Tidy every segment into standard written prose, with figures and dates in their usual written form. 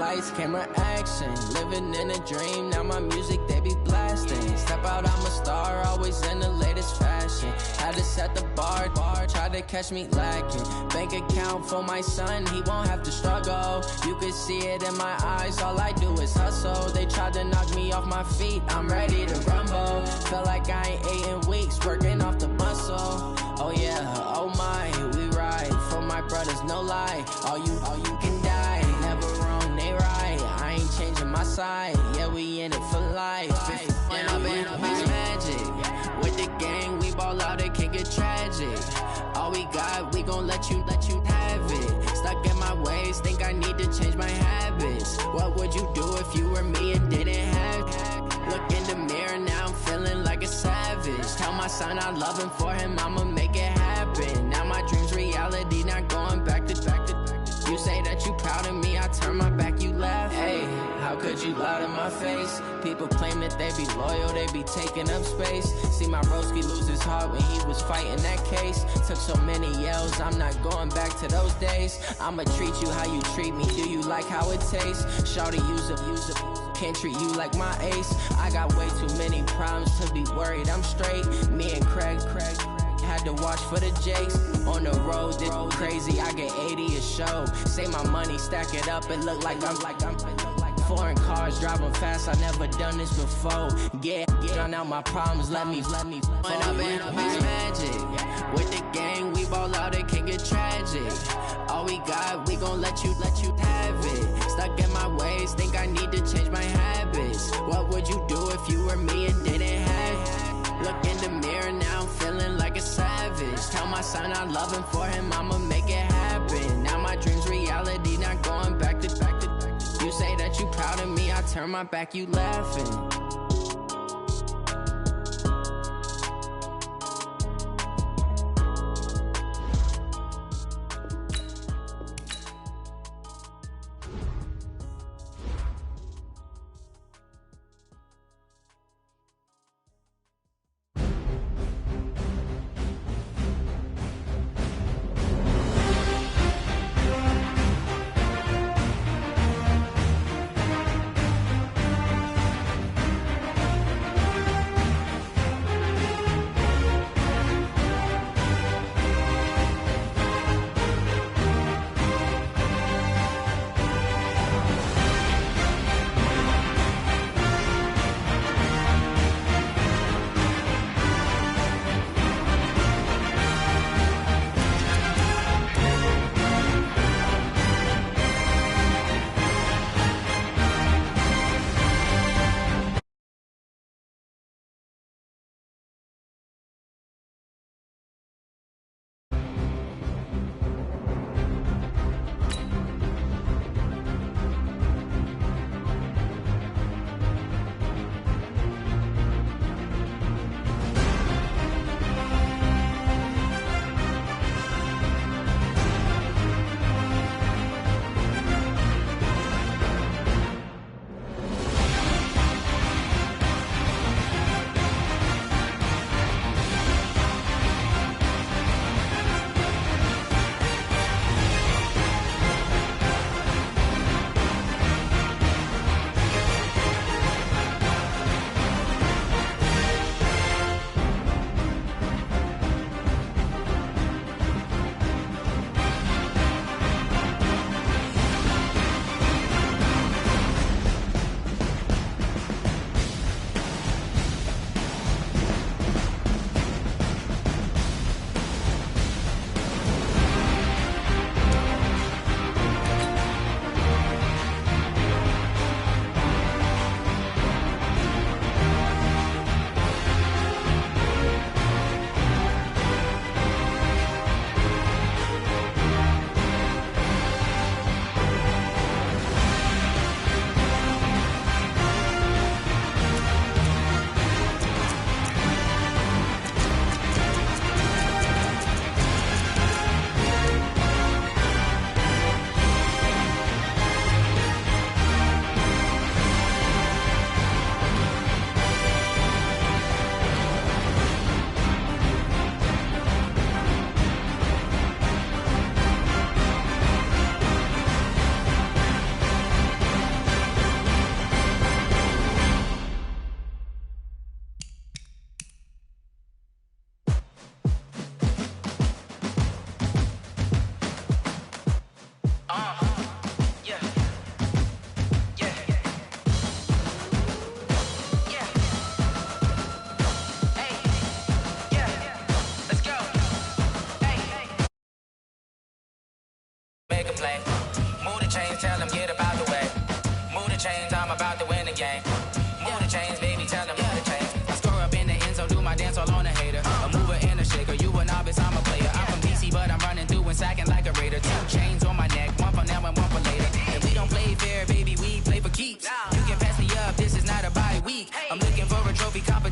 lights, camera, action. Living in a dream, now my music they be blasting. Step out, I'm a star, always in the latest fashion. Had to set the bar, try to catch me lacking. Bank account for my son, he won't have to struggle. You could see it in my eyes, all I do is hustle. They tried to knock me off my feet, I'm ready to rumble. Feel like I ain't ate in weeks, working off the muscle. Oh yeah, oh my, we ride for my brothers, no lie. All you can die, never wrong, they right. I ain't changing my side, yeah, we in it for life. When I've been magic, with the gang, we ball out, it can get tragic. All we got, we gon' let you have it. Stuck in my ways, think I need to change my habits. What would you do if you were me and didn't have it? Look in the mirror, now I'm feeling like a savage. Tell my son I love him, for him I'ma make it happen. Now my dream's reality, not going back to. You say that you proud of me, I turn my back, you laugh. Hey, how could you lie to my face? People claim that they be loyal, they be taking up space. See my broski lose his heart when he was fighting that case. Took so many yells, I'm not going back to those days. I'ma treat you how you treat me, do you like how it tastes? Shawty, use it. Can't treat you like my ace. I got way too many problems to be worried, I'm straight. Me and Craig had to watch for the Jakes. On the road, this crazy, I get 80 a show. Say my money, stack it up, it look like I'm foreign cars, driving fast, I never done this before. Get drown out my problems, let me When I've been magic, with the gang, we ball out, it can get tragic. All we got, we gon' let you have it. Stuck in my ways, think I need to change my habits. What would you do if you were me and didn't have it? Look in the mirror, now I'm feeling like a savage. Tell my son I love him, for him I'ma make it happen. Now my dream's reality, not going back to. You say that you proud of me, I turn my back, you laughing.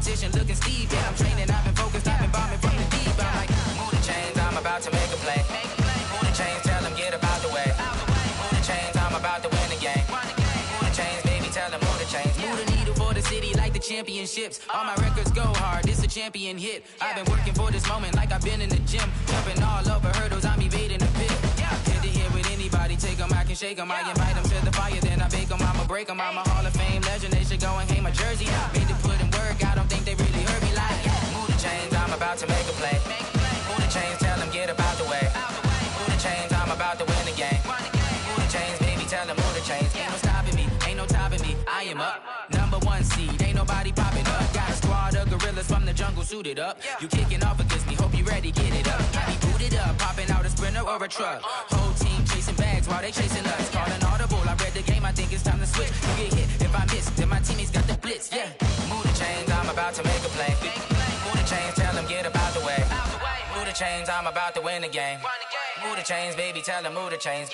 competition looking steep. Yeah, I'm training, I've been focused, I've been bombing from the deep. I'm like, move the chains, I'm about to make a play. Move the chains, tell them get about the way. Move the chains, I'm about to win the game. Move the chains, baby, tell them move the chains. Move the needle for the city like the championships. All my records go hard, this a champion hit. I've been working for this moment like I've been in the gym. Jumping all over hurdles, I'm evading the pit. Head to head with anybody, take them, I can shake them. I invite them to the fire, then I bake them, I'ma break them. I'm a Hall of Fame legend, they should go and hang my jersey. Made to put in work, I don't think they really heard me like, move the chains, I'm about to make a play. Move the chains, tell them get about the way. Move the chains, I'm about to win the game. Move the chains, baby, tell them move the chains. Ain't no stopping me, ain't no topping me, I am up. Number one seed, ain't nobody popping up. Got a squad of gorillas from the jungle suited up. You kicking off against me, hope you ready, get it up. I be booted up, popping out a sprinter or a truck. Whole team chasing bags while they chasing us. Calling audible, I read the game, I think it's time to switch. You get hit, if I miss, then my teammates got the blitz, yeah. Move the chains, I'm about to make a play. Move the chains, tell them get about the way. Move the chains, I'm about to win the game. Move the chains, baby, tell them move the chains.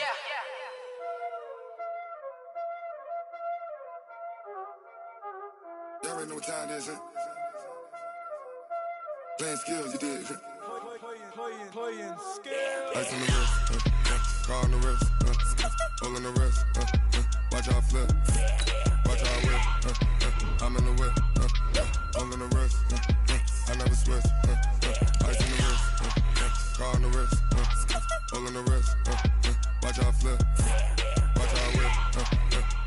Y'all already know what time it is, huh? Playing skills, you did. Playing skills. Ice on the wrist, car on the wrist, hole in the wrist, watch out flip, watch out whip, I'm in the whip, hole in the wrist, I never switch, ice on the wrist, car on the wrist, hole in the wrist, watch out flip, watch out whip,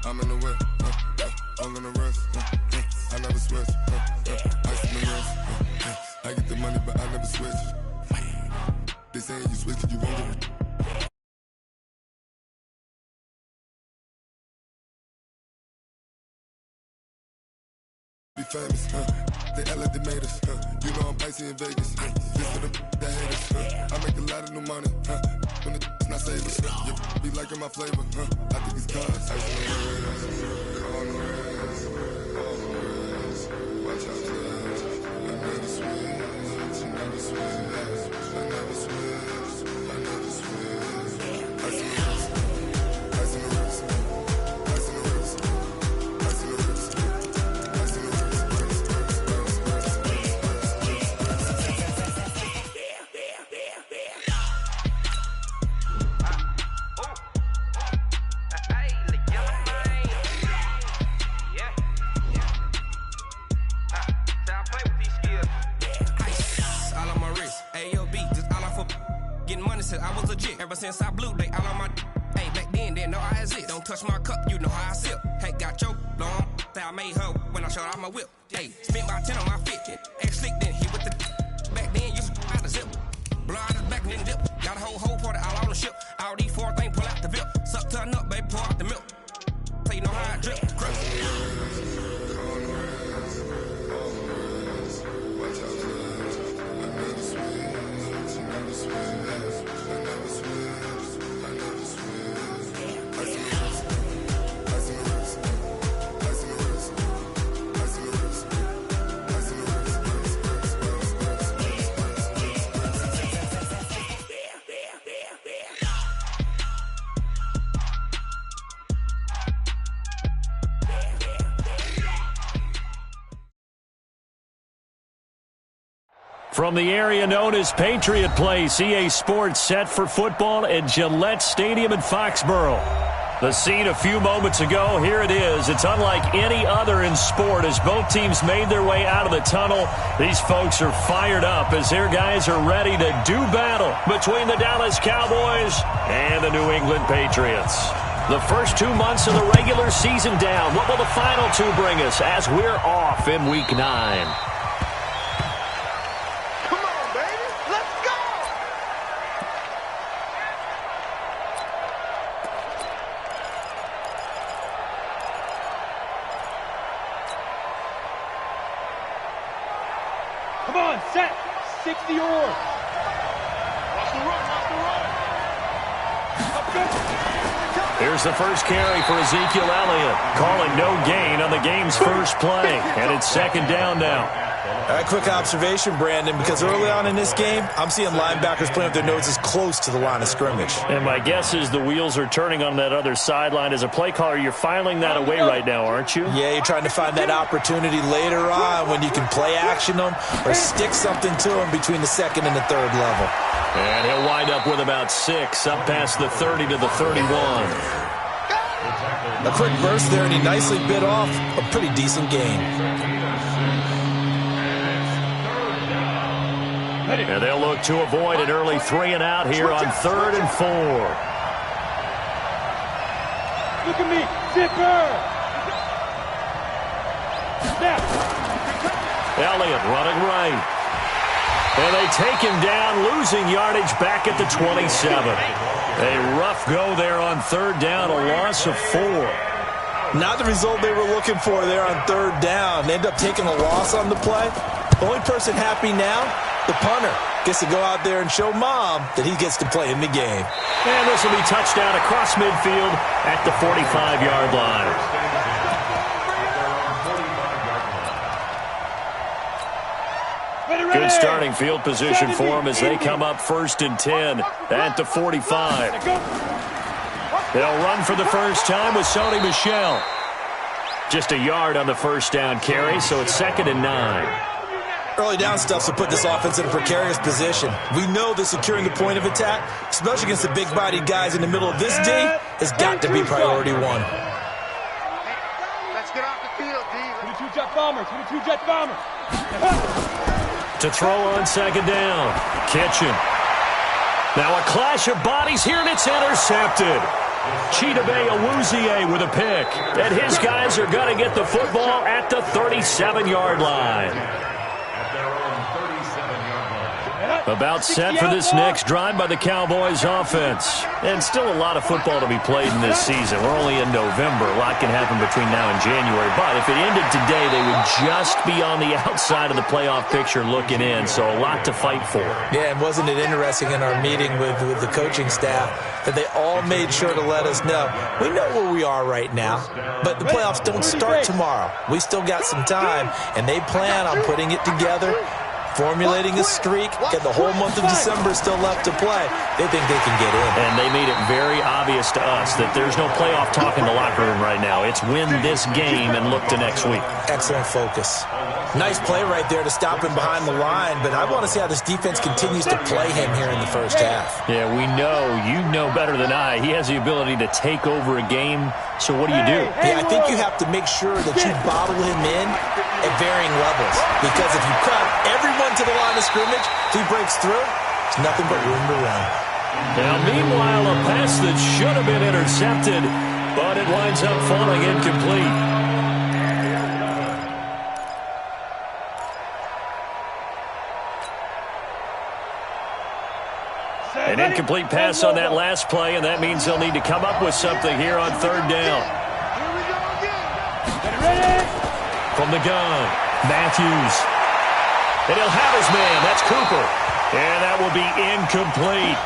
I'm in the whip, hole in the wrist, I never switch, ice on the wrist, I get the money but I never switch. They saying you switch, you won't get it. Be famous, they act like they made us, you know I'm icy in Vegas, this for the that hate us, I make a lot of new money, when the not save us, you be liking my flavor, I think it's cause, ice on the wrist, on the wrist, watch out flash, I never switch, I never switch, I never switch, I never switch, ice on the wrist, ice on the wrist, ice on the wrist, ice on the wrist, ice on the wrist. I was legit ever since I blew they all on my hey back then didn't know I exist. Don't touch my cup, you know how I sip. Hey, got your long that I made her when I showed out my whip. Hey, spent about 10 on my fit. X slick then hit with the back then used to out the zip. Blow out his back and then dip. Got a whole party all on the ship. All these four things pull out the VIP. Suck to a nut, baby, pour out the milk. So you know how I drip. Crush. From the area known as Patriot Place, EA Sports set for football at Gillette Stadium in Foxborough. The scene a few moments ago, here it is. It's unlike any other in sport as both teams made their way out of the tunnel. These folks are fired up as their guys are ready to do battle between the Dallas Cowboys and the New England Patriots. The first 2 months of the regular season down. What will the final two bring us as we're off in Week 9? Come on, set. 60 or. Watch the run, watch the run. Here's the first carry for Ezekiel Elliott. Calling no gain on the game's first play. And it's second down now. All right, quick observation, Brandon, because early on in this game, I'm seeing linebackers playing with their noses close to the line of scrimmage. And my guess is the wheels are turning on that other sideline. As a play caller, you're filing that away right now, aren't you? Yeah, you're trying to find that opportunity later on when you can play action them or stick something to them between the second and the third level. And he'll wind up with about 6, up past the 30 to the 31. A quick burst there, and he nicely bit off a pretty decent gain. And they'll look to avoid an early 3 and out here on 3rd and 4. Look at me, zipper. Snap. Elliott running right. And they take him down, losing yardage back at the 27. A rough go there on 3rd down, a loss of 4. Not the result they were looking for there on 3rd down. They end up taking a loss on the play. The only person happy now, the punter, gets to go out there and show Mom that he gets to play in the game. And this will be touchdown across midfield at the 45-yard line. Good starting field position for them as they come up 1st and 10 at the 45. They'll run for the first time with Sony Michel. Just a yard on the first down carry, so it's 2nd and 9. Early down stuff to put this offense in a precarious position. We know that securing the point of attack, especially against the big-bodied guys in the middle of this D, has got to be priority 1. Let's get off the field, D. 22 jet bombers, 22 jet bombers. To throw on 2nd down. Kitchen. Now a clash of bodies here, and it's intercepted. Chidobe Awuzie with a pick. And his guys are going to get the football at the 37-yard line. About set for this next drive by the Cowboys offense. And still a lot of football to be played in this season. We're only in November. A lot can happen between now and January. But if it ended today, they would just be on the outside of the playoff picture looking in. So a lot to fight for. Yeah, and wasn't it interesting in our meeting with the coaching staff that they all made sure to let us know, we know where we are right now, but the playoffs don't start tomorrow. We still got some time, and they plan on putting it together, formulating a streak, get the whole month of December still left to play. They think they can get in. And they made it very obvious to us that there's no playoff talk in the locker room right now. It's win this game and look to next week. Excellent focus. Nice play right there to stop him behind the line, but I want to see how this defense continues to play him here in the first half. Yeah, we know, you know better than I, he has the ability to take over a game, so what do you do? Yeah, I think you have to make sure that you bottle him in at varying levels, because if you crowd everyone to the line of scrimmage, if he breaks through, there's nothing but room to run. Now, meanwhile, a pass that should have been intercepted, but it winds up falling incomplete. An incomplete pass on that last play, and that means they'll need to come up with something here on 3rd down. From the gun, Matthews. And he'll have his man. That's Cooper. And that will be incomplete.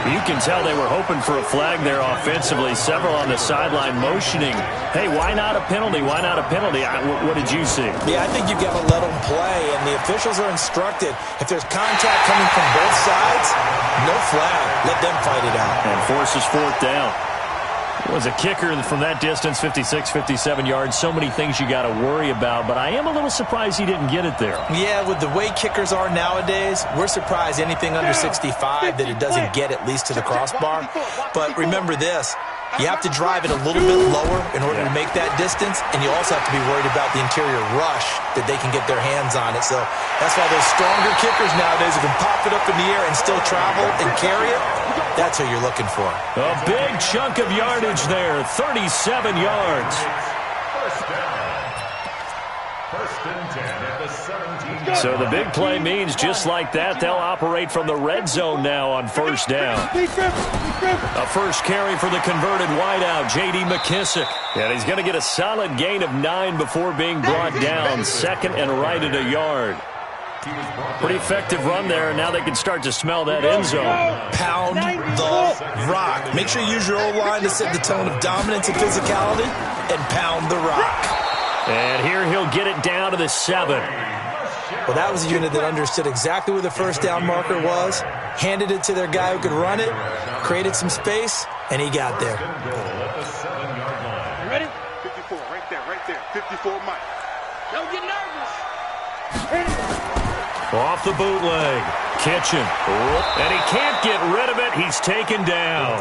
You can tell they were hoping for a flag there offensively. Several on the sideline motioning. Hey, why not a penalty? Why not a penalty? What did you see? Yeah, I think you've got to let them play, and the officials are instructed. If there's contact coming from both sides, no flag. Let them fight it out. And forces 4th down. It was a kicker from that distance, 56, 57 yards. So many things you got to worry about, but I am a little surprised he didn't get it there. Yeah, with the way kickers are nowadays, we're surprised anything under 65 that it doesn't get at least to the crossbar. But remember this, you have to drive it a little bit lower in order to make that distance, and you also have to be worried about the interior rush that they can get their hands on it. So that's why those stronger kickers nowadays who can pop it up in the air and still travel and carry it, that's who you're looking for. A big chunk of yardage there, 37 yards. So the big play means just like that, they'll operate from the red zone now on 1st down. A first carry for the converted wideout, J.D. McKissick. And he's going to get a solid gain of 9 before being brought down, 2nd and right at a yard. Pretty effective run there, and now they can start to smell that end zone. Pound the rock. Make sure you use your O-line to set the tone of dominance and physicality, and pound the rock. And here he'll get it down to the 7. Well, that was a unit that understood exactly where the first down marker was, handed it to their guy who could run it, created some space, and he got there. You ready? 54, right there. 54, Mike. Don't get nervous. Off the bootleg. Kitchen. And he can't get rid of it. He's taken down.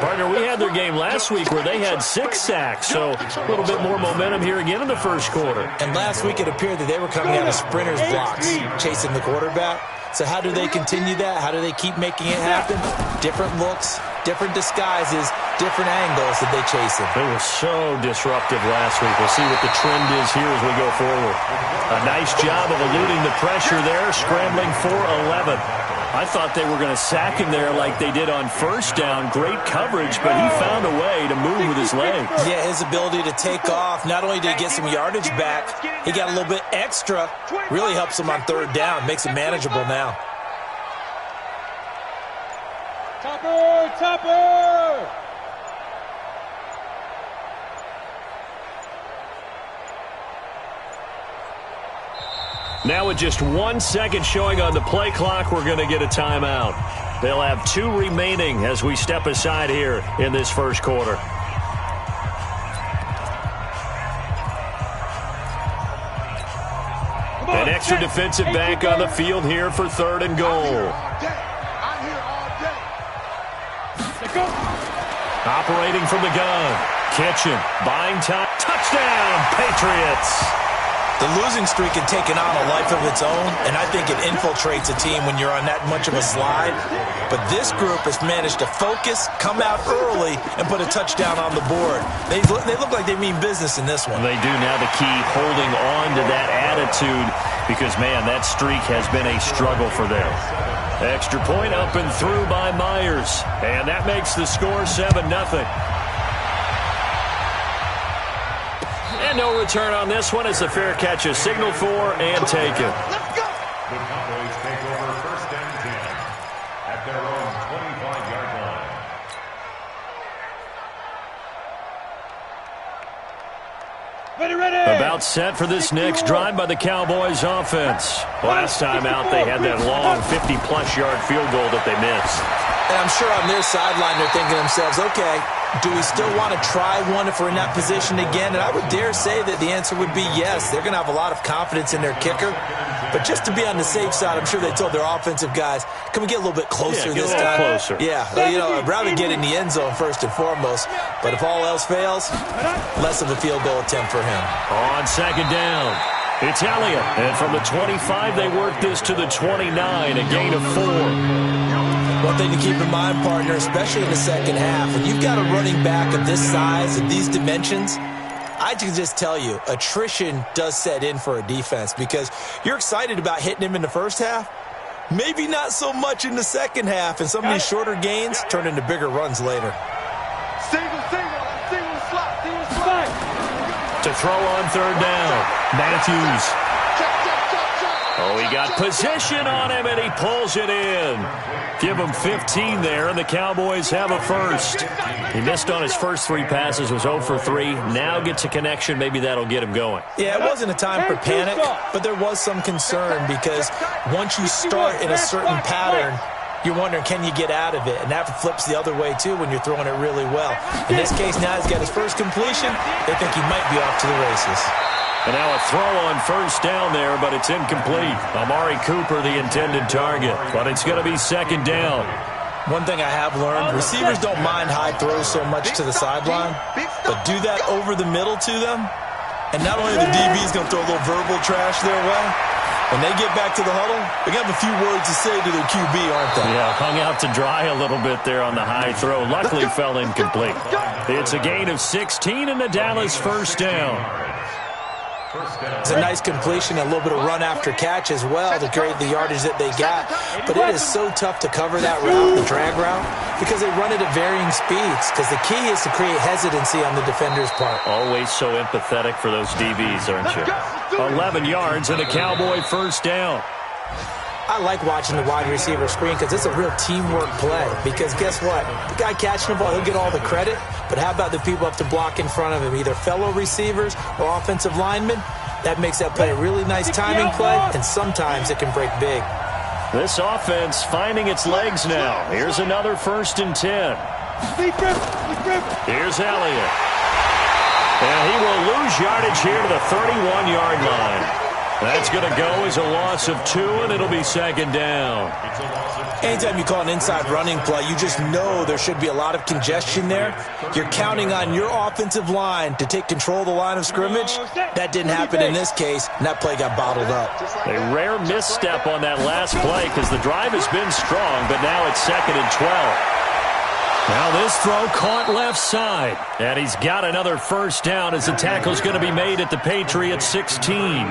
Partner, we had their game last week where they had 6 sacks, so a little bit more momentum here again in the first quarter. And last week it appeared that they were coming out of sprinters blocks, chasing the quarterback. So how do they continue that? How do they keep making it happen? Different looks, different disguises, different angles that they chase it. They were so disruptive last week. We'll see what the trend is here as we go forward. A nice job of eluding the pressure there, scrambling for 11. I thought they were going to sack him there like they did on first down. Great coverage, but he found a way to move with his legs. Yeah, his ability to take off, not only did he get some yardage back, he got a little bit extra. Really helps him on third down, makes it manageable now. Topper! Now with just 1 second showing on the play clock, we're going to get a timeout. They'll have 2 remaining as we step aside here in this first quarter. An extra defensive back on the field here for 3rd and goal. Operating from the gun. Kitchen, buying time. Touchdown, Patriots. The losing streak had taken on a life of its own, and I think it infiltrates a team when you're on that much of a slide. But this group has managed to focus, come out early, and put a touchdown on the board. They look like they mean business in this one. They do. Now the key, holding on to that attitude, because, man, that streak has been a struggle for them. Extra point up and through by Myers, and that makes the score 7-0. And no return on this one as the fair catch is signaled for and taken. Let's go! The Cowboys take over 1st and 10 at their own 25-yard line. Ready! About set for this next drive by the Cowboys offense. Last time out, they had that long 50-plus yard field goal that they missed. And I'm sure on their sideline they're thinking to themselves, okay, do we still want to try one if we're in that position again? And I would dare say that the answer would be yes. They're going to have a lot of confidence in their kicker. But just to be on the safe side, I'm sure they told their offensive guys, can we get a little bit closer this time? Closer. Yeah, I'd rather get in the end zone first and foremost. But if all else fails, less of a field goal attempt for him. On 2nd down, it's Elliott. And from the 25, they work this to the 29, a gain of 4. One thing to keep in mind, partner, especially in the second half, when you've got a running back of this size and these dimensions, I can just tell you, attrition does set in for a defense because you're excited about hitting him in the first half. Maybe not so much in the second half, and some of these shorter gains turn into bigger runs later. Single slot. To throw on 3rd down, Matthews. Oh, he got position on him, and he pulls it in. Give him 15 there, and the Cowboys have a first. He missed on his first 3 passes, was 0 for 3. Now gets a connection. Maybe that'll get him going. Yeah, it wasn't a time for panic, but there was some concern because once you start in a certain pattern, you're wondering, can you get out of it? And that flips the other way, too, when you're throwing it really well. In this case, now he's got his first completion. They think he might be off to the races. And now a throw on 1st down there, but it's incomplete. Amari Cooper, the intended target, but it's going to be 2nd down. One thing I have learned, receivers don't mind high throws so much to the sideline, but do that over the middle to them, and not only the DB's going to throw a little verbal trash their way, when they get back to the huddle, they're going to have a few words to say to their QB, aren't they? Yeah, hung out to dry a little bit there on the high throw. Luckily fell incomplete. It's a gain of 16 and the Dallas 1st down. It's a nice completion, a little bit of run after catch as well to create the yardage that they got. But it is so tough to cover that route, the drag route, because they run it at varying speeds. Because the key is to create hesitancy on the defender's part. Always so empathetic for those DBs, aren't you? 11 yards and a Cowboy 1st down. I like watching the wide receiver screen because it's a real teamwork play. Because guess what? The guy catching the ball, he'll get all the credit. But how about the people up to block in front of him, either fellow receivers or offensive linemen? That makes that play a really nice timing play, and sometimes it can break big. This offense finding its legs now. Here's another 1st and 10. Here's Elliott. And he will lose yardage here to the 31-yard line. That's going to go as a loss of 2, and it'll be 2nd down. Anytime you call an inside running play, you just know there should be a lot of congestion there. You're counting on your offensive line to take control of the line of scrimmage. That didn't happen in this case, and that play got bottled up. A rare misstep on that last play because the drive has been strong, but now it's 2nd and 12. Now this throw caught left side, and he's got another 1st down as the tackle's going to be made at the Patriots 16.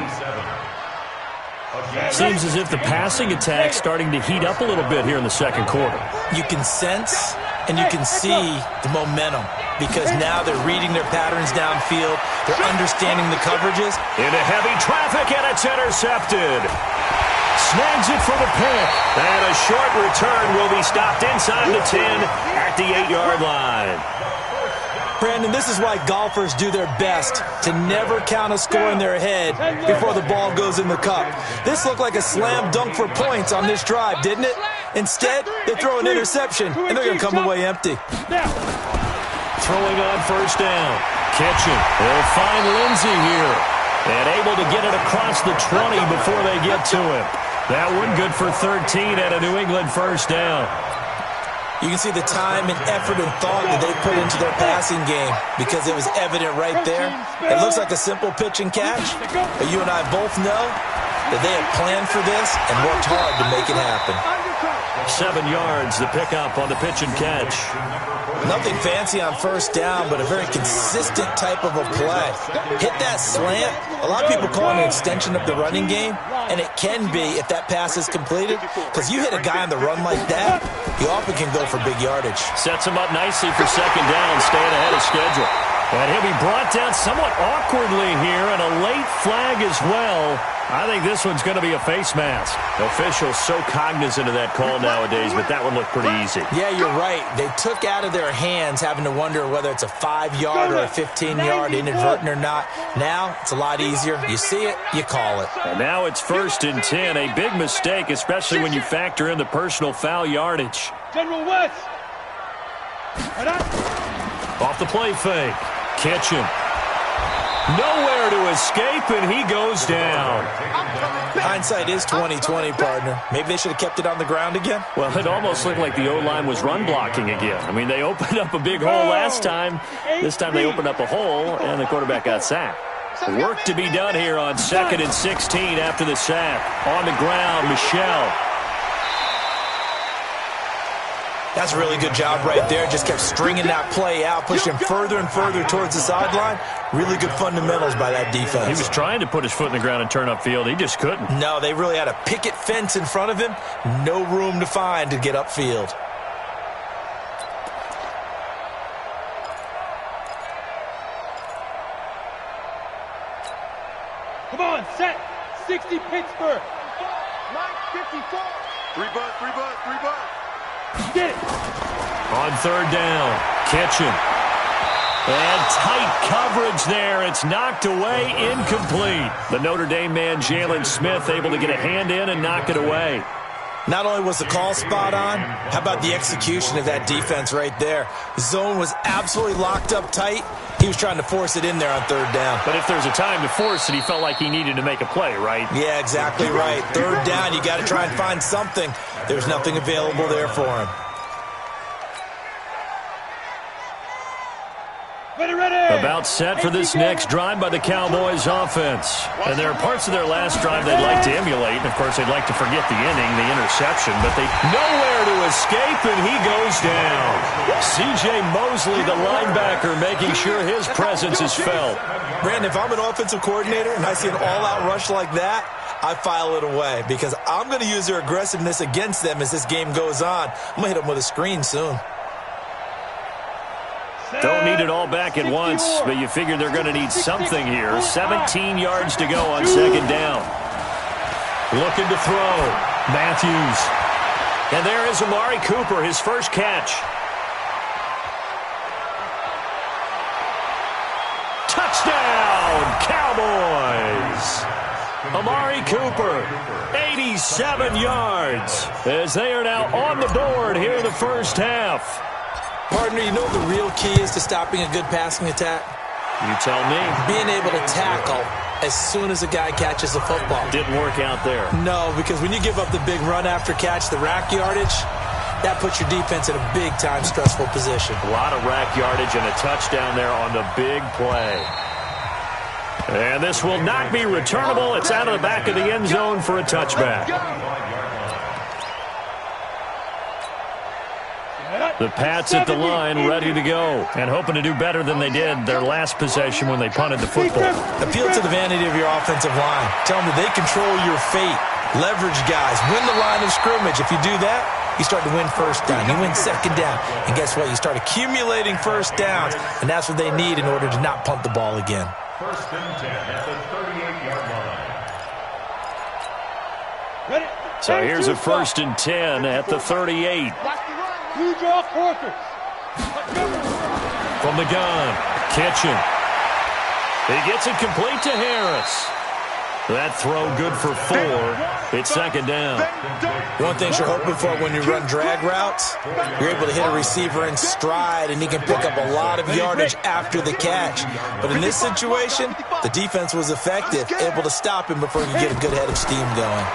Seems as if the passing attack's starting to heat up a little bit here in the 2nd quarter. You can sense and you can see the momentum because now they're reading their patterns downfield. They're understanding the coverages. Into heavy traffic, and it's intercepted. Snags it for the pick. And a short return will be stopped inside the 10 at the 8-yard line. Brandon, this is why golfers do their best to never count a score in their head before the ball goes in the cup. This looked like a slam dunk for points on this drive, didn't it? Instead, they throw an interception, and they're going to come away empty. Throwing on 1st down. Kitchen will find Lindsey here. And able to get it across the 20 before they get to him. That one good for 13 at a New England 1st down. You can see the time and effort and thought that they put into their passing game because it was evident right there. It looks like a simple pitch and catch, but you and I both know that they have planned for this and worked hard to make it happen. 7 yards, the pickup on the pitch and catch. Nothing fancy on 1st down, but a very consistent type of a play. Hit that slant. A lot of people call it an extension of the running game, and it can be if that pass is completed, because you hit a guy on the run like that, he often can go for big yardage. Sets him up nicely for 2nd down, staying ahead of schedule. And he'll be brought down somewhat awkwardly here, and a late flag as well. I think this one's going to be a face mask. Officials so cognizant of that call nowadays, but that one looked pretty easy. Yeah, you're right. They took out of their hands having to wonder whether it's a 5-yard or a 15-yard, inadvertent or not. Now, it's a lot easier. You see it, you call it. And now it's 1st and 10, a big mistake, especially when you factor in the personal foul yardage. General West. Off the play fake. Kitchen. Nowhere to escape, and he goes down. Hindsight is 20/20, partner. Maybe they should have kept it on the ground again. Well, it almost looked like the O-line was run blocking again. I mean, they opened up a big hole last time. This time they opened up a hole, and the quarterback got sacked. Work to be done here on 2nd and 16 after the sack. On the ground, Michelle. That's a really good job right there. Just kept stringing that play out, pushing him further and further towards the sideline. Really good fundamentals by that defense. He was trying to put his foot in the ground and turn upfield. He just couldn't. No, they really had a picket fence in front of him. No room to find to get upfield. Come on, set. 60 Pittsburgh. 9:54. 3 bucks. Get it. On 3rd down, Kitchen. And tight coverage there. It's knocked away, incomplete. The Notre Dame man, Jalen Smith, able to get a hand in and knock it away. Not only was the call spot on, how about the execution of that defense right there? Zone was absolutely locked up tight. He was trying to force it in there on 3rd down. But if there's a time to force it, he felt like he needed to make a play, right? Yeah, exactly right. 3rd down, you got to try and find something. There's nothing available there for him. About set for this next drive by the Cowboys offense. And there are parts of their last drive they'd like to emulate. And, of course, they'd like to forget the inning, the interception. But they nowhere to escape, and he goes down. C.J. Mosley, the linebacker, making sure his presence is felt. Brandon, if I'm an offensive coordinator and I see an all-out rush like that, I file it away because I'm going to use their aggressiveness against them as this game goes on. I'm going to hit them with a screen soon. Don't need it all back at once, but you figure they're going to need something here. 17 yards to go on 2nd down. Looking to throw. Matthews. And there is Amari Cooper, his first catch. Touchdown, Cowboys! Amari Cooper, 87 yards, as they are now on the board here in the first half. Partner, you know what the real key is to stopping a good passing attack? You tell me. Being able to tackle as soon as a guy catches the football. Didn't work out there. No, because when you give up the big run after catch, the rack yardage, that puts your defense in a big-time stressful position. A lot of rack yardage and a touchdown there on the big play. And this will not be returnable. It's out of the back of the end zone for a touchback. The Pats at the line, ready to go, and hoping to do better than they did their last possession when they punted the football. Appeal to the vanity of your offensive line. Tell them that they control your fate. Leverage guys. Win the line of scrimmage. If you do that, you start to win first down. You win second down. And guess what? You start accumulating first downs, and that's what they need in order to not punt the ball again. First and 10 at the 38-yard line. Ready? So here's a first and 10 at the 38. Blue draw quarters. From the gun, Kitchen. He gets it complete to Harris. That throw good for 4. It's second down. One thing you're hoping for when you run drag routes, you're able to hit a receiver in stride, and he can pick up a lot of yardage after the catch. But in this situation, the defense was effective, able to stop him before he could get a good head of steam going.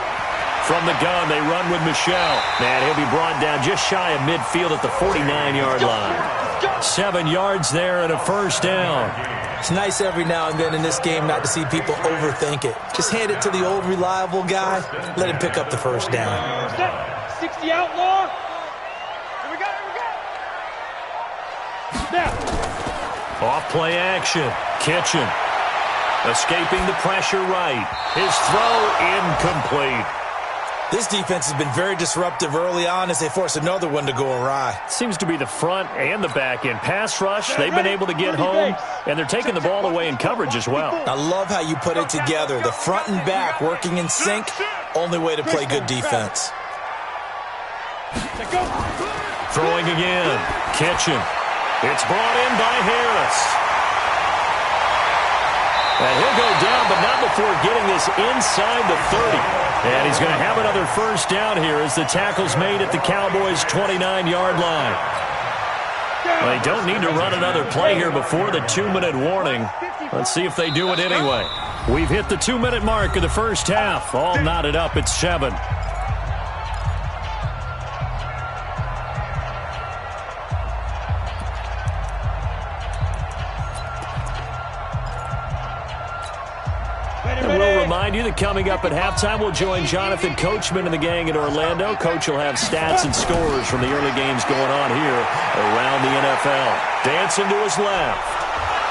From the gun, they run with Michelle. And he'll be brought down just shy of midfield at the 49-yard line. 7 yards there and a first down. It's nice every now and then in this game not to see people overthink it. Just hand it to the old reliable guy. Let him pick up the first down. 60 outlaw. Here we go, Now. Off play action. Kitchen. Escaping the pressure right. His throw incomplete. This defense has been very disruptive early on as they force another one to go awry. Seems to be the front and the back end. Pass rush, they've been able to get home, and they're taking the ball away in coverage as well. I love how you put it together. The front and back working in sync, only way to play good defense. Throwing again. Kitchen. It's brought in by Harris. And he'll go down, but not before getting this inside the 30. And he's going to have another first down here as the tackle's made at the Cowboys' 29-yard line. Well, they don't need to run another play here before the 2-minute warning. Let's see if they do it anyway. We've hit the 2-minute mark of the first half. All knotted up at 7. We'll remind you that coming up at halftime, we'll join Jonathan Coachman and the gang in Orlando. Coach will have stats and scores from the early games going on here around the NFL. Dancing to his left.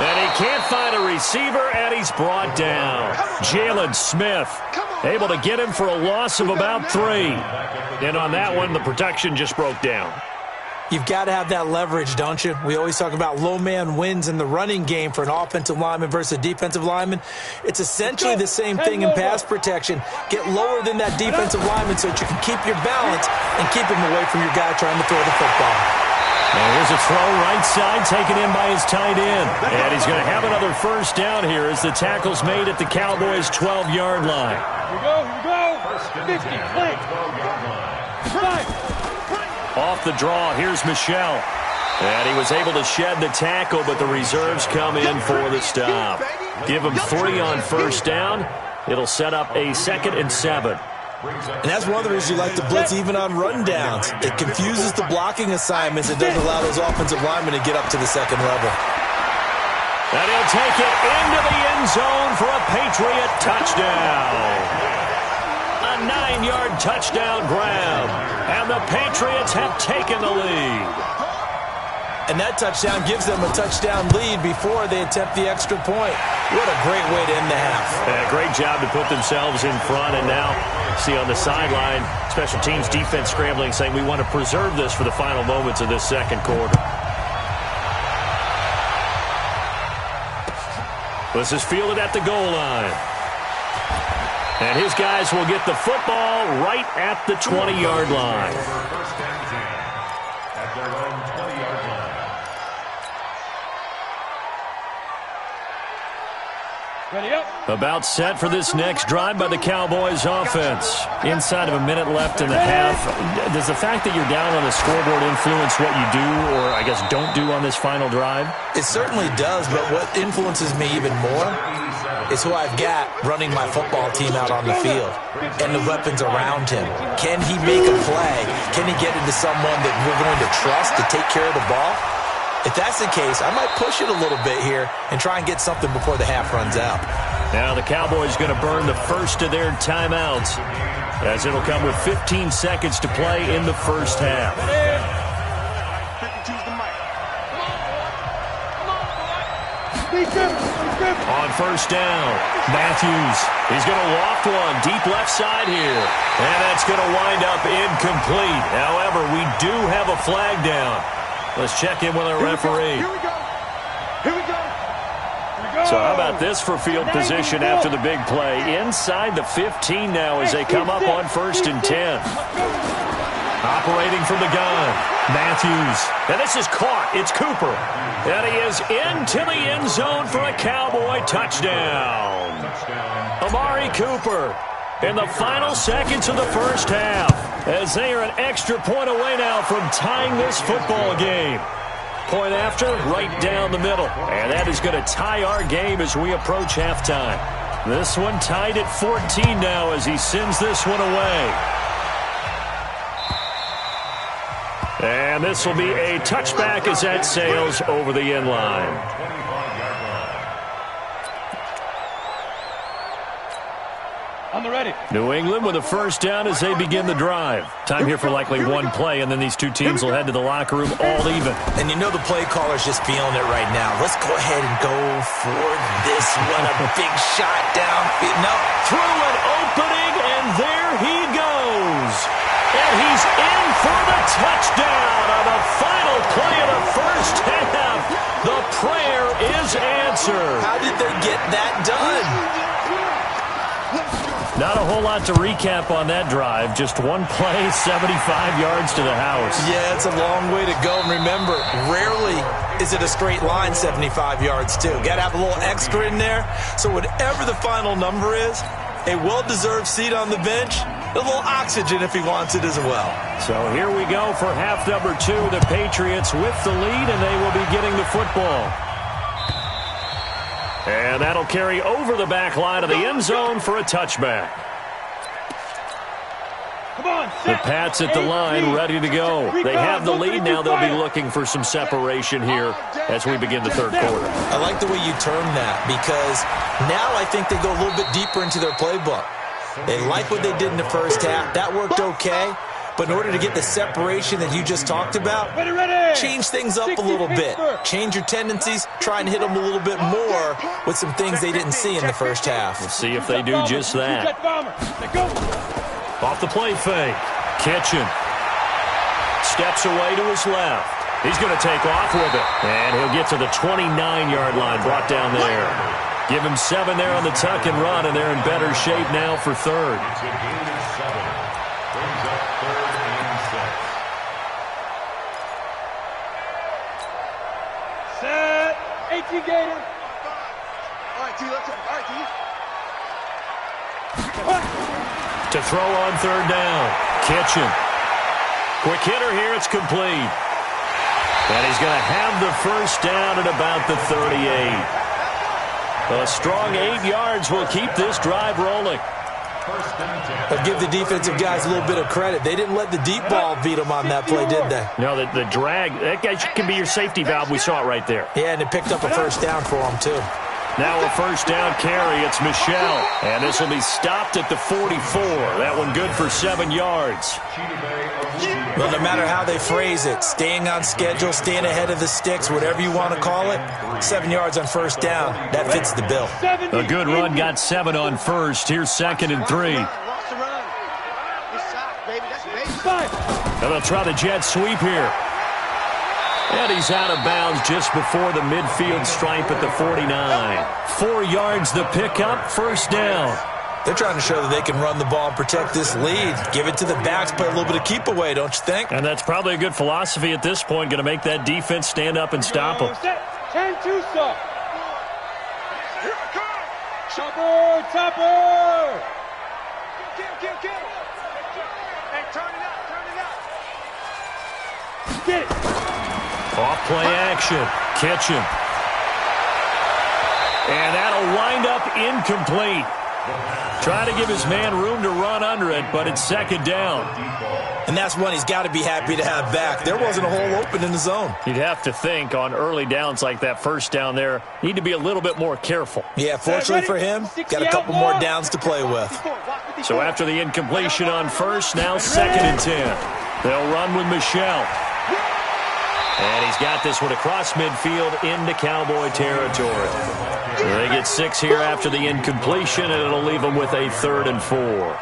And he can't find a receiver, and he's brought down. Jalen Smith able to get him for a loss of about 3. And on that one, the protection just broke down. You've got to have that leverage, don't you? We always talk about low man wins in the running game for an offensive lineman versus a defensive lineman. It's essentially the same thing in pass protection. Get lower than that defensive lineman so that you can keep your balance and keep him away from your guy trying to throw the football. And here's a throw right side taken in by his tight end. And he's going to have another first down here as the tackle's made at the Cowboys' 12-yard line. Here we go. 50, play. Off the draw, here's Michelle. And he was able to shed the tackle, but the reserves come in for the stop. Give him 3 on first down. It'll set up a 2nd and 7. And that's one of the reasons you like to blitz even on run downs. It confuses the blocking assignments. It doesn't allow those offensive linemen to get up to the second level. And he'll take it into the end zone for a Patriot touchdown. A 9-yard touchdown grab. And the Patriots have taken the lead. And that touchdown gives them a touchdown lead before they attempt the extra point. What a great way to end the half. Great job to put themselves in front. And now, see on the sideline, special teams defense scrambling, saying we want to preserve this for the final moments of this second quarter. This is fielded at the goal line. And his guys will get the football right at the 20-yard line. First and 10 at their own 20-yard line. About set for this next drive by the Cowboys offense. Inside of a minute left in the half. Does the fact that you're down on the scoreboard influence what you do, or I guess don't do on this final drive? It certainly does, but what influences me even more is who I've got running my football team out on the field and the weapons around him. Can he make a play? Can he get into someone that we're going to trust to take care of the ball? If that's the case, I might push it a little bit here and try and get something before the half runs out. Now the Cowboys going to burn the first of their timeouts, as it'll come with 15 seconds to play in the first half. On first down, Matthews. He's going to loft one deep left side here. And that's going to wind up incomplete. However, we do have a flag down. Let's check in with our referee. Here we go. Here we go. So how about this for field position after the big play? Inside the 15 now as they come up on 1st and 10. Operating from the gun, Matthews. And this is caught. It's Cooper. And he is into the end zone for a Cowboy touchdown. Amari Cooper in the final seconds of the first half, as they are an extra point away now from tying this football game. Point after, right down the middle. And that is going to tie our game as we approach halftime. This one tied at 14 now as he sends this one away. And this will be a touchback as that sails over the end line. On the ready. New England with a first down as they begin the drive. Time here for likely one play, and then these two teams will head to the locker room all even. And you know the play caller's just feeling it right now. Let's go ahead and go for this one. A big shot down. No. Through an opening, and there he goes. And he's in for the touchdown on the final play of the first half. The prayer is answered. How did they get that done? Not a whole lot to recap on that drive. Just one play, 75 yards to the house. Yeah, it's a long way to go. And remember, rarely is it a straight line 75 yards, too. Got to have a little extra in there. So whatever the final number is, a well-deserved seat on the bench, a little oxygen if he wants it as well. So here we go for half number 2. The Patriots with the lead, and they will be getting the football. And that'll carry over the back line of the end zone for a touchback. The Pats at the line, ready to go. They have the lead. Now they'll be looking for some separation here as we begin the third quarter. I like the way you term that, because now I think they go a little bit deeper into their playbook. They like what they did in the first half. That worked okay. But in order to get the separation that you just talked about, change things up a little bit. Change your tendencies. Try and hit them a little bit more with some things they didn't see in the first half. We'll see if they do just that. Off the play fake. Kitchen steps away to his left. He's going to take off with it. And he'll get to the 29-yard line, brought down there. Give him 7 there on the tuck and run, and they're in better shape now for third. Set. 18 Gator. All right, T, let's go. All right, T. To throw on third down. Kitchen. Quick hitter here. It's complete. And he's going to have the first down at about the 38. A strong 8 yards will keep this drive rolling. I'll give the defensive guys a little bit of credit. They didn't let the deep ball beat them on that play, did they? No, the drag, that guy can be your safety valve. We saw it right there. Yeah, and it picked up a first down for them, too. Now a first down carry. It's Michelle. And this will be stopped at the 44. That one good for 7 yards. Well, no matter how they phrase it, staying on schedule, staying ahead of the sticks, whatever you want to call it, 7 yards on first down, that fits the bill. A good run got 7 on first. Here's 2nd and 3. And they'll try the jet sweep here. And he's out of bounds just before the midfield stripe at the 49. 4 yards the pickup, first down. They're trying to show that they can run the ball and protect this lead. Give it to the backs, play a little bit of keep away, don't you think? And that's probably a good philosophy at this point, going to make that defense stand up and stop them. 10-2, sir. Chopper! Chopper! Kill! Hey, turn it up! Get it! Off play action. Kitchen. And that'll wind up incomplete. Trying to give his man room to run under it, but it's second down. And that's one he's got to be happy to have back. There wasn't a hole open in the zone. You'd have to think on early downs like that first down there, need to be a little bit more careful. Yeah, fortunately for him, got a couple more downs to play with. So after the incompletion on first, now 2nd and 10. They'll run with Michelle. And he's got this one across midfield into Cowboy territory. They get 6 here after the incompletion, and it'll leave them with a 3rd and 4.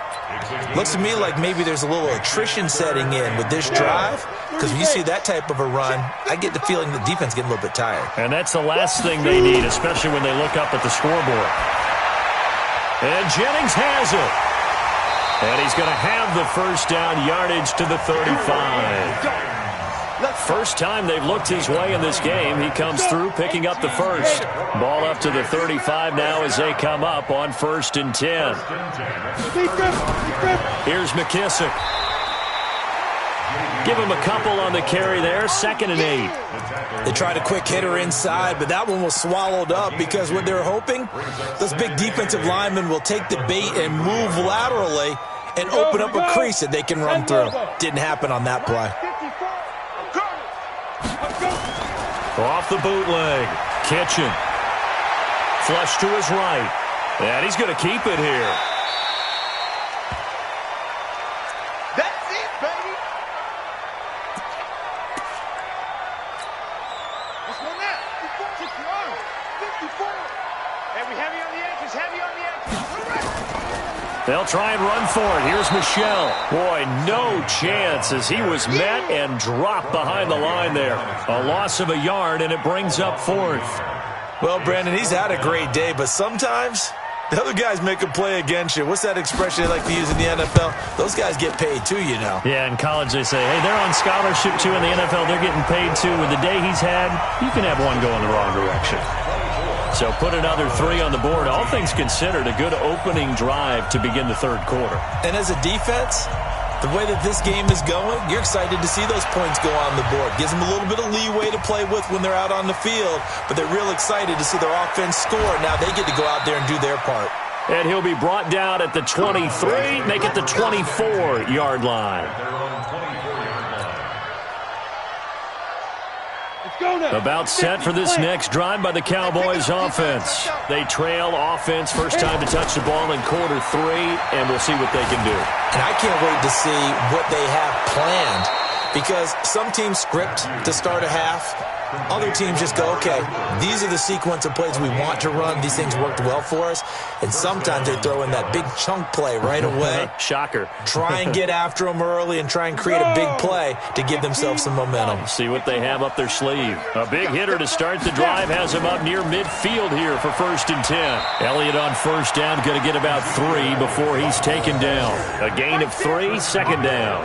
Looks to me like maybe there's a little attrition setting in with this drive, because when you see that type of a run, I get the feeling the defense getting a little bit tired. And that's the last thing they need, especially when they look up at the scoreboard. And Jennings has it. And he's going to have the first down yardage to the 35. First time they've looked his way in this game. He comes through picking up the first. Ball up to the 35 now as they come up on 1st and 10. Here's McKissick. Give him a couple on the carry there. 2nd and 8. They tried a quick hitter inside, but that one was swallowed up because what they're hoping, those big defensive linemen will take the bait and move laterally and open up a crease that they can run through. Didn't happen on that play. Off the bootleg. Kitchen. Flush to his right. And he's going to keep it here. That's it, baby! Let's go now! 54! Hey, we heavy on the edges, They'll try and run for it. Here's Michelle. Boy, no chance as he was met and dropped behind the line there. A loss of a yard, and it brings up 4th. Well, Brandon, he's had a great day, but sometimes the other guys make a play against you. What's that expression they like to use in the NFL? Those guys get paid too, you know. Yeah, in college they say, hey, they're on scholarship too. In the NFL, they're getting paid too. With the day he's had, you can have one go in the wrong direction. So put another 3 on the board. All things considered, a good opening drive to begin the 3rd quarter. And as a defense, the way that this game is going, you're excited to see those points go on the board. Gives them a little bit of leeway to play with when they're out on the field, but they're real excited to see their offense score. Now they get to go out there and do their part. And he'll be brought down at the 23, make it the 24-yard line. About set for this next drive by the Cowboys offense. They trail offense, first time to touch the ball in quarter 3, and we'll see what they can do. And I can't wait to see what they have planned, because some teams script to start a half. Other teams just go, okay, these are the sequence of plays we want to run. These things worked well for us. And sometimes they throw in that big chunk play right away. Shocker. Try and get after them early and try and create a big play to give themselves some momentum. See what they have up their sleeve. A big hitter to start the drive has him up near midfield here for 1st and 10. Elliott on first down, going to get about 3 before he's taken down. A gain of 3, 2nd down.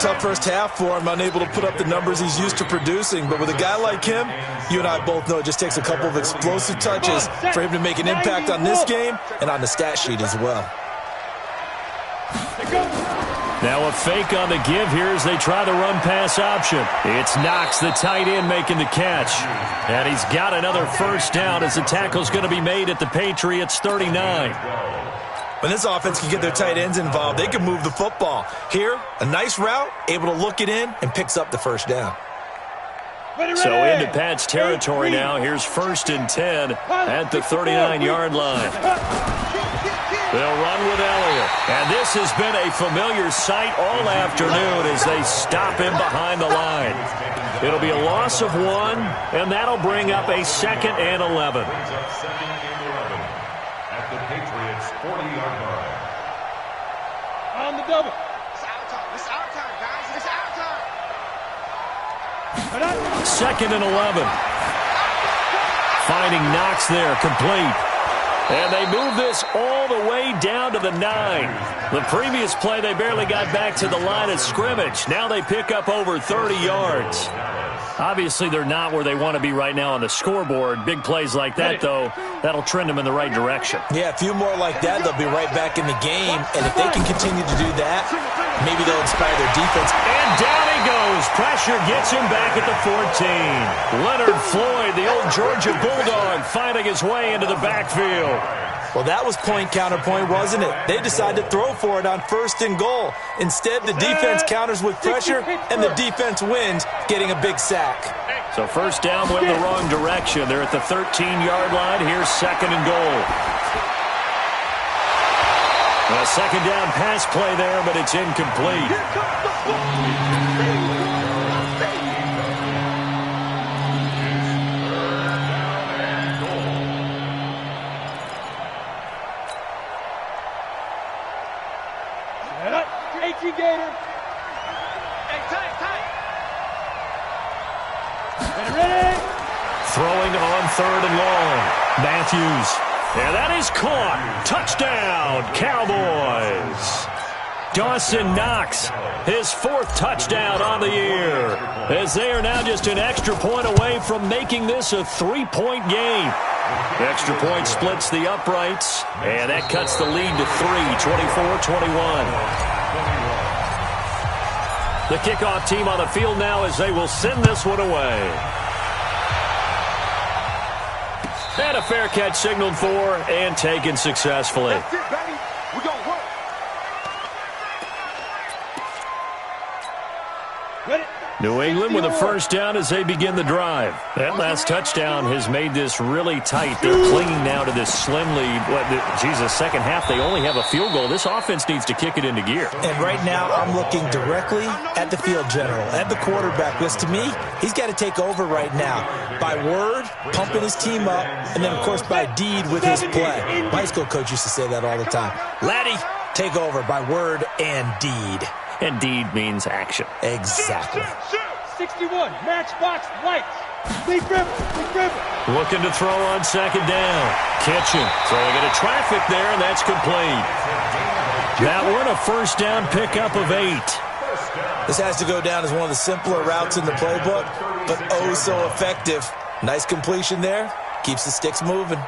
Tough first half for him, unable to put up the numbers he's used to producing. But with a guy like him, you and I both know it just takes a couple of explosive touches for him to make an impact on this game and on the stat sheet as well. Now a fake on the give here as they try the run-pass option. It's Knox, the tight end, making the catch. And he's got another first down as the tackle's going to be made at the Patriots' 39. When this offense can get their tight ends involved, they can move the football. Here, a nice route, able to look it in, and picks up the first down. So into Pat's territory now. Here's 1st and 10 at the 39-yard line. They'll run with Elliott. And this has been a familiar sight all afternoon as they stop him behind the line. It'll be a loss of 1, and that'll bring up a 2nd and 11. At the Patriots' 40-yard line. On the double. It's our time. It's our time, guys. It's our time. 2nd and 11. Finding Knox there, complete. And they move this all the way down to the 9. The previous play, they barely got back to the line of scrimmage. Now they pick up over 30 yards. Obviously, they're not where they want to be right now on the scoreboard. Big plays like that, though, that'll trend them in the right direction. Yeah, a few more like that, they'll be right back in the game. And if they can continue to do that, maybe they'll inspire their defense. And down he goes. Pressure gets him back at the 14. Leonard Floyd, the old Georgia Bulldog, finding his way into the backfield. Well, that was point counterpoint, wasn't it? They decided to throw for it on 1st and goal. Instead, the defense counters with pressure, and the defense wins, getting a big sack. So first down went in the wrong direction. They're at the 13-yard line. Here's 2nd and goal. A 2nd down pass play there, but it's incomplete. Throwing on 3rd and long. Matthews. And that is caught. Touchdown, Cowboys. Dawson Knox, his 4th touchdown on the year, as they are now just an extra point away from making this a 3-point game. The extra point splits the uprights, and that cuts the lead to 3, 24-21. The kickoff team on the field now as they will send this one away. And a fair catch signaled for and taken successfully. That's it, baby. We're going to work. Ready? New England with a first down as they begin the drive. That last touchdown has made this really tight. They're clinging now to this slim lead. Second half, they only have a field goal. This offense needs to kick it into gear. And right now, I'm looking directly at the field general, at the quarterback, because to me, he's got to take over right now. By word, pumping his team up, and then, of course, by deed with his play. My high school coach used to say that all the time. Laddie, take over by word and deed. And deed means action. Exactly. 61, matchbox lights. Lead river. Looking to throw on 2nd down. Kitchen throwing into traffic there, and that's complete. That one a first down pickup of 8. This has to go down as one of the simpler routes in the playbook, but oh so effective. Nice completion there. Keeps the sticks moving.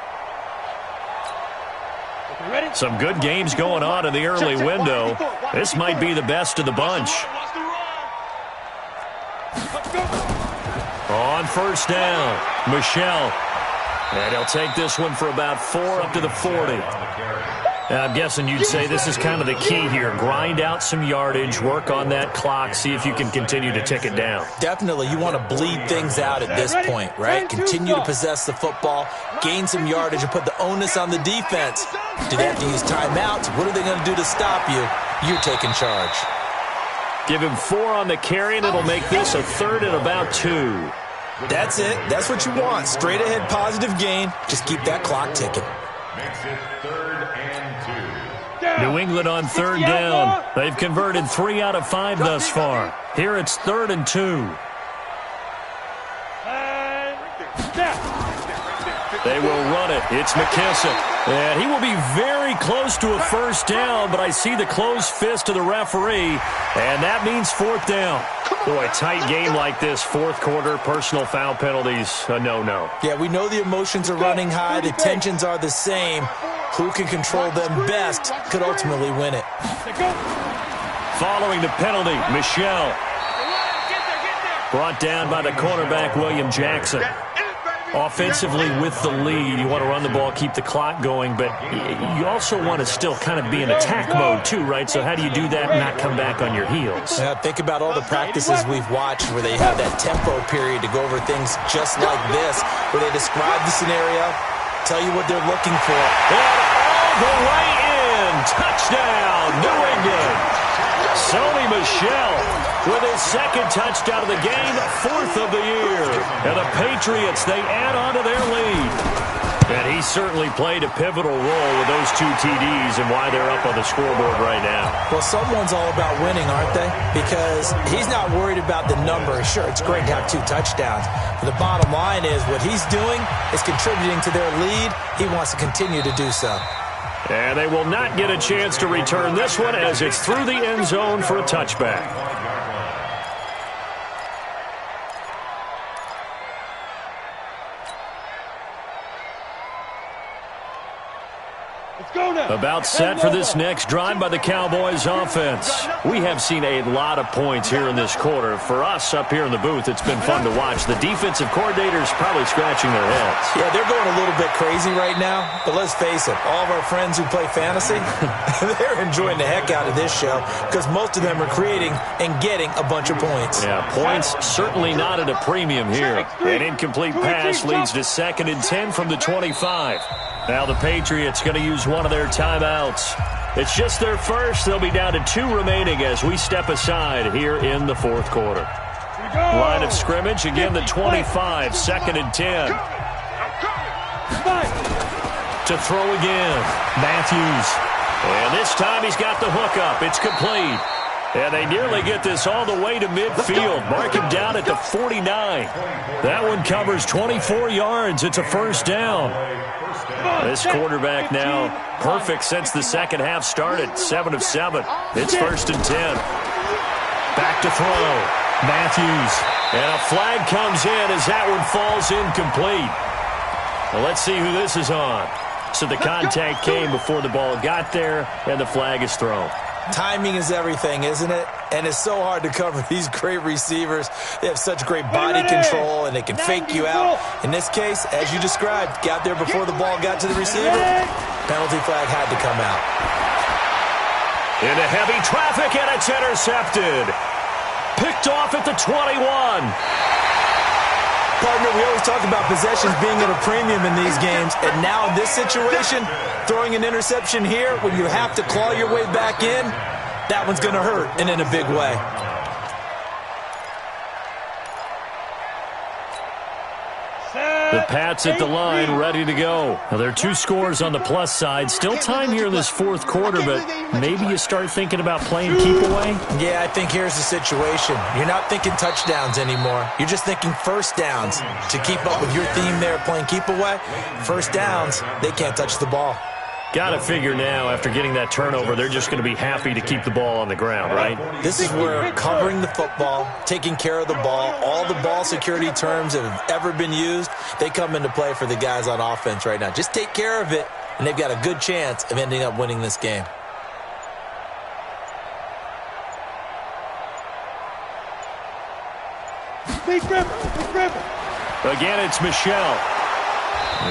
Some good games going on in the early window. This might be the best of the bunch. On first down, Michelle. And he'll take this one for about 4 up to the 40. I'm guessing you'd say this is kind of the key here. Grind out some yardage, work on that clock, see if you can continue to tick it down. Definitely. You want to bleed things out at this point, right? Continue to possess the football, gain some yardage, and put the onus on the defense. Do they have to use timeouts? What are they going to do to stop you? You're taking charge. Give him 4 on the carry, and it'll make this a 3rd and about 2. That's it. That's what you want. Straight ahead positive gain. Just keep that clock ticking. Makes it 3rd and 2. New England on 3rd down. They've converted 3 out of 5 thus far. Here it's 3rd and 2. They will run it. It's McKissick. And he will be very close to a first down, but I see the closed fist of the referee, and that means 4th down. Boy, a tight game like this, 4th quarter, personal foul penalties, a no-no. Yeah, we know the emotions are running high. The tensions are the same. Who can control them best could ultimately win it. Following the penalty, Michelle. Brought down by the cornerback, William Jackson. Offensively with the lead, you want to run the ball, keep the clock going, but you also want to still kind of be in attack mode too, right? So how do you do that and not come back on your heels? Yeah, think about all the practices we've watched where they have that tempo period to go over things just like this, where they describe the scenario, tell you what they're looking for. And all the way in! Touchdown, New England! Sony Michel with his 2nd touchdown of the game, 4th of the year. And the Patriots, they add on to their lead. And he certainly played a pivotal role with those 2 TDs and why they're up on the scoreboard right now. Well, someone's all about winning, aren't they? Because he's not worried about the number. Sure, it's great to have 2 touchdowns. But the bottom line is what he's doing is contributing to their lead. He wants to continue to do so. And they will not get a chance to return this one as it's through the end zone for a touchback. About set for this next drive by the Cowboys offense. We have seen a lot of points here in this quarter. For us up here in the booth, it's been fun to watch. The defensive coordinators probably scratching their heads. Yeah, they're going a little bit crazy right now, but let's face it, all of our friends who play fantasy, they're enjoying the heck out of this show because most of them are creating and getting a bunch of points. Yeah, points certainly not at a premium here. An incomplete pass leads to 2nd and 10 from the 25. Now the Patriots going to use one of their timeouts. It's just their first. They'll be down to 2 remaining as we step aside here in the 4th quarter. Line of scrimmage, again the 25, 2nd and 10. To throw again, Matthews. And this time he's got the hook up. It's complete. And they nearly get this all the way to midfield. Mark him down at the 49. That one covers 24 yards. It's a first down. This quarterback now perfect since the second half started. 7 of 7. It's 1st and 10. Back to throw. Matthews. And a flag comes in as that one falls incomplete. Well, let's see who this is on. So the contact came before the ball got there, and the flag is thrown. Timing is everything, isn't it? And it's so hard to cover these great receivers. They have such great body control, and they can fake you out. In this case, as you described, got there before the ball got to the receiver. Penalty flag had to come out. Into heavy traffic, and it's intercepted. Picked off at the 21. Partner, we always talk about possessions being at a premium in these games, and now in this situation, throwing an interception here when you have to claw your way back in, that one's going to hurt, and in a big way. The Pats at the line, ready to go. Now, there are 2 scores on the plus side. Still time here in this 4th quarter, but maybe you start thinking about playing keep away? Yeah, I think here's the situation. You're not thinking touchdowns anymore. You're just thinking first downs. To keep up with your theme there, playing keep away, first downs, they can't touch the ball. Got to figure now, after getting that turnover, they're just going to be happy to keep the ball on the ground, right? This is where covering the football, taking care of the ball, all the ball security terms that have ever been used, they come into play for the guys on offense right now. Just take care of it, and they've got a good chance of ending up winning this game. Again, it's Michelle.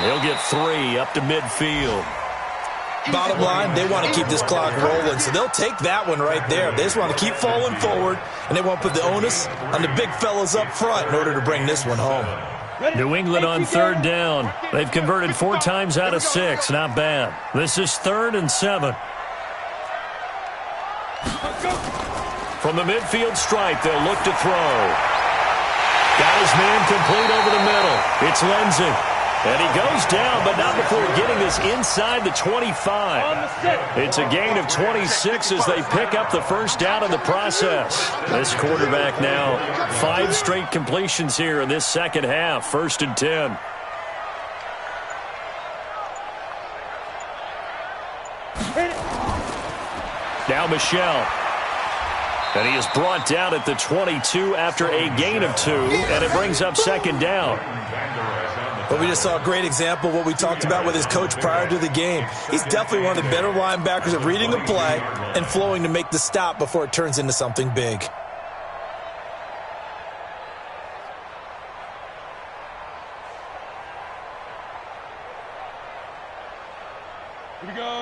He'll get 3 up to midfield. Bottom line, they want to keep this clock rolling, so they'll take that one right there. They just want to keep falling forward, and they want to put the onus on the big fellas up front in order to bring this one home. New England on 3rd down. They've converted 4 times out of 6. Not bad. This is 3rd and 7. From the midfield stripe, they'll look to throw. Got his man complete over the middle. It's Lindsey. And he goes down, but not before getting this inside the 25. It's a gain of 26 as they pick up the first down in the process. This quarterback now 5 straight completions here in this second half. 1st and 10. Now Michelle. And he is brought down at the 22 after a gain of 2, and it brings up 2nd down. But we just saw a great example of what we talked about with his coach prior to the game. He's definitely one of the better linebackers at reading a play and flowing to make the stop before it turns into something big.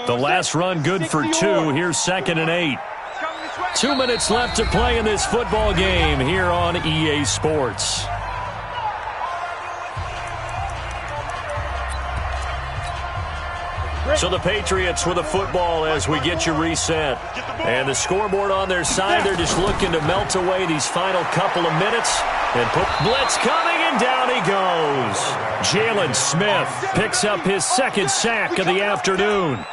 The last run good for 2. Here's 2nd and 8. 2 minutes left to play in this football game here on EA Sports. So the Patriots with a football as we get you reset. And the scoreboard on their side, they're just looking to melt away these final couple of minutes. And put blitz coming, and down he goes. Jalen Smith picks up his 2nd sack of the afternoon.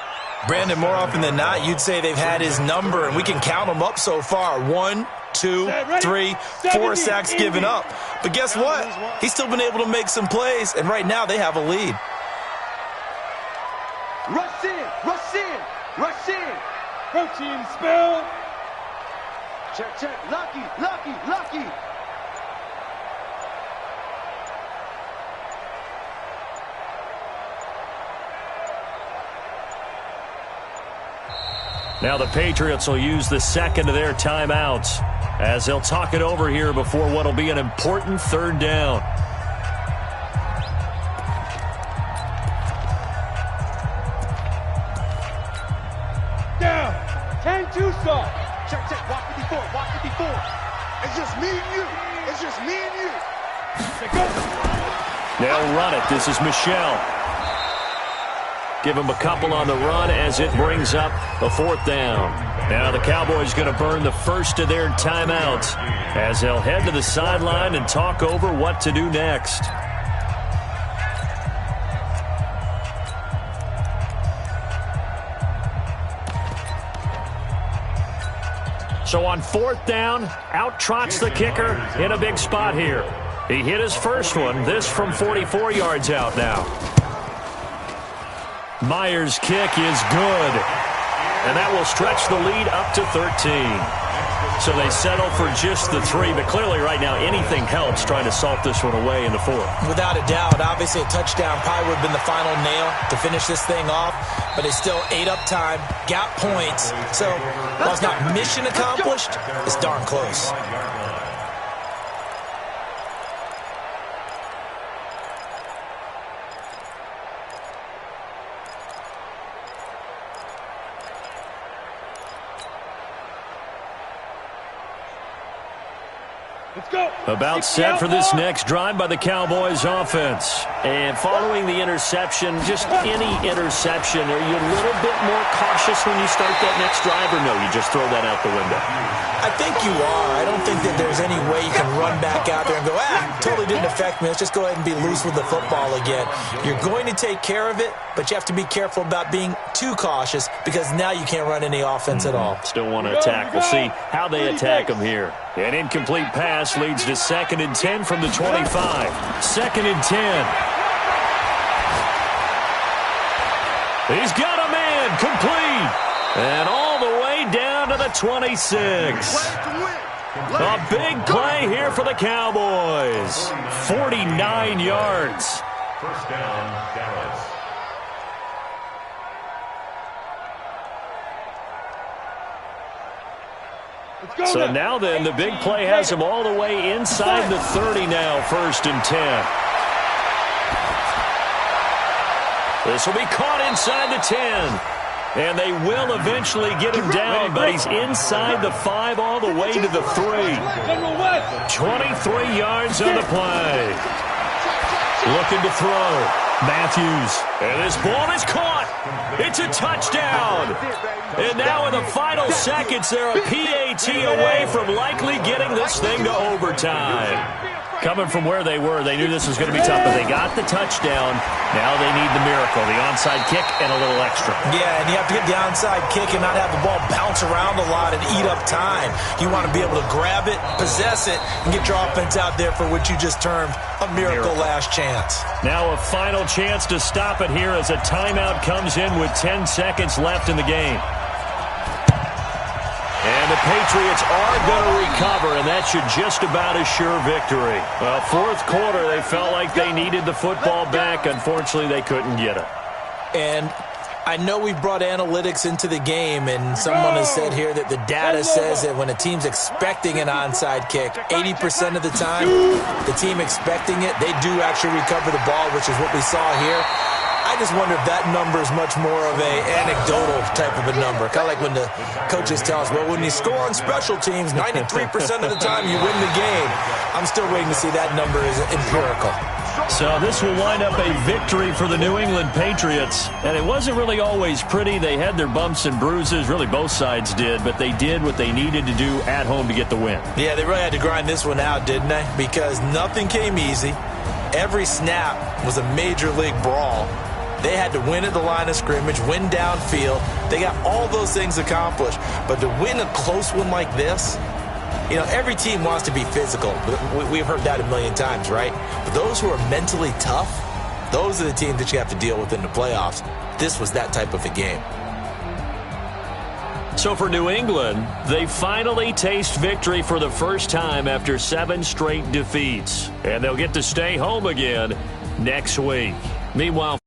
Brandon, more often than not, you'd say they've had his number, and we can count them up so far. 1, 2, 3, 4 sacks given up. But guess what? He's still been able to make some plays, and right now they have a lead. Rush in, rush in, rush in. Protein spell. Check, check. Lucky, lucky, lucky. Now the Patriots will use the second of their timeouts as they'll talk it over here before what will be an important third down. Down. 10-2 stop. Check, check. Walk 54. Walk 54. It's just me and you. It's just me and you. They'll run it. This is Michelle. Give him a couple on the run as it brings up a fourth down. Now the Cowboys going to burn the first of their timeouts as they'll head to the sideline and talk over what to do next. So on fourth down, out trots the kicker in a big spot here. He hit his first one, this from 44 yards out now. Myers' kick is good, and that will stretch the lead up to 13. So they settle for just the 3, but clearly right now anything helps trying to salt this one away in the fourth. Without a doubt, obviously a touchdown probably would have been the final nail to finish this thing off, but it's still ate up time, got points, so while it's not mission accomplished, it's darn close. About set for this next drive by the Cowboys offense. And following the interception, just any interception, are you a little bit more cautious when you start that next drive, or no, you just throw that out the window? I think you are. I don't think that there's any way you can run back out there and go, totally didn't affect me. Let's just go ahead and be loose with the football again. You're going to take care of it, but you have to be careful about being too cautious because now you can't run any offense at all. Still want to attack. We'll see how they attack them here. An incomplete pass leads to 2nd and 10 from the 25. 2nd and 10. He's got a man complete. And all the way down to the 26. A big play here for the Cowboys. 49 yards. First down, Dallas. So now then, the big play has him all the way inside the 30 now, 1st and 10. This will be caught inside the 10. And they will eventually get him down, but he's inside the 5 all the way to the 3. 23 yards on the play. Looking to throw. Matthews. And this ball is caught. It's a touchdown. And now in the final seconds, they're a PAT away from likely getting this thing to overtime. Coming from where they were, they knew this was going to be tough, but they got the touchdown. Now they need the miracle, the onside kick and a little extra. Yeah, and you have to get the onside kick and not have the ball bounce around a lot and eat up time. You want to be able to grab it, possess it, and get your offense out there for what you just termed a miracle last chance. Now a final chance to stop it here as a timeout comes in with 10 seconds left in the game. And the Patriots are going to recover, and that should just about assure victory. Well, fourth quarter, they felt like they needed the football back. Unfortunately, they couldn't get it. And I know we brought analytics into the game, and someone has said here that the data says that when a team's expecting an onside kick, 80% of the time, the team expecting it, they do actually recover the ball, which is what we saw here. I just wonder if that number is much more of a anecdotal type of a number. Kind of like when the coaches tell us, well, when you score on special teams, 93% of the time you win the game. I'm still waiting to see that number is empirical. So this will wind up a victory for the New England Patriots. And it wasn't really always pretty. They had their bumps and bruises. Really, both sides did. But they did what they needed to do at home to get the win. Yeah, they really had to grind this one out, didn't they? Because nothing came easy. Every snap was a major league brawl. They had to win at the line of scrimmage, win downfield. They got all those things accomplished. But to win a close one like this, you know, every team wants to be physical. We've heard that a million times, right? But those who are mentally tough, those are the teams that you have to deal with in the playoffs. This was that type of a game. So for New England, they finally taste victory for the first time after 7 straight defeats. And they'll get to stay home again next week. Meanwhile,